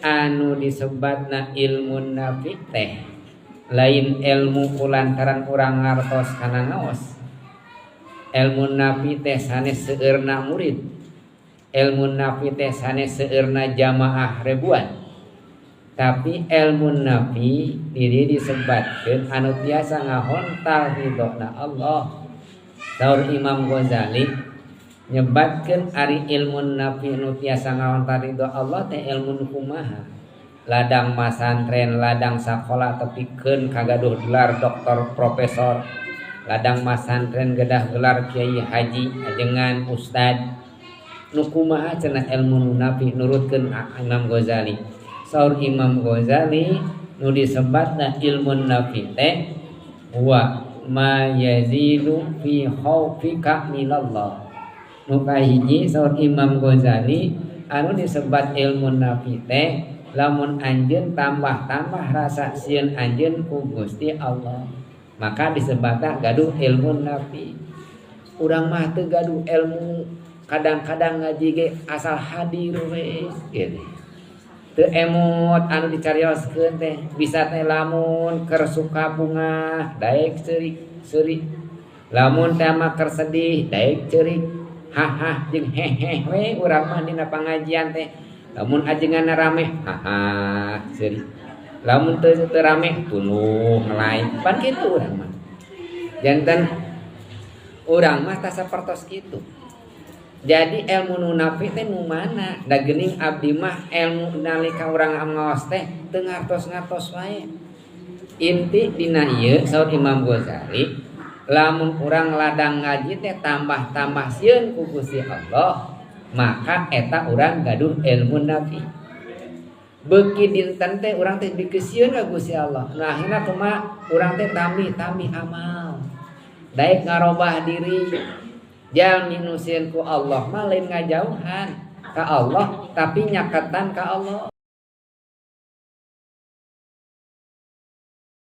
anu disebatna ilmu nafi teh lain ilmu kulantaran urang ngartos kana ngaos. Ilmu nafi teh sanes seueurna murid, ilmu nafi teh sanes seueurna jamaah ribuan. Tapi ilmu nafi diri disebatkeun anu tiasa ngahontal ridona Allah. Saur Imam Ghazali nyebatkeun ari ilmu nafi anu tiasa ngahontal ridho Allah teh ilmu kumaha. Ladang masantren, ladang sakola tepikeun kagaduh gelar doktor profesor. Ladang masantren gedah gelar kiai haji ajengan ustad. Nu kumaha cenah ilmu nafi nurutkeun Imam Ghazali. Saur Imam Ghazali nu disebatna ilmu nafi teh wa ma yazidu fi khaufika minallah. Nu kahiji saur Imam Ghazali anu disebat ilmu nafi teh lamun anjeun tambah-tambah rasa sieun anjeun ku Gusti Allah, maka disebutna gaduh ilmu nafi. Urang mah teu gaduh ilmu, kadang-kadang ngaji ge asal hadir we gitu. Teu emot anu dicarioskeun teh bisa teh lamun keur suka bunga daek ceurik, lamun teh mah keur sedih daek ceurik, hah jeung heh we urang mah dina pangajian teh. Lamun ajenganna rame hah ceurik, lamun teu rame tuluh ngelai pan kitu urang mah. Janten urang mah tah sapertos kitu. Jadi ilmu nu nafi teh nu mana? Da geuning abdi mah ilmu nalika urang ngaos teh teu ngartos-ngartos wae. Inti dina ieu saur Imam Ghazali, lamun urang ladang ngaji teh tambah-tambah sieun ku Gusti Allah, maka eta urang gaduh ilmu nafi. Beuki dinten teh urang teh dikeusieun ka Gusti Allah. Nah, akhirna kumaha? Urang teh tamih amal. Daek ngarobah diri. Jangan nyinusieun ku Allah mah lain ngajauhan ka Allah tapi nyaketan ka Allah.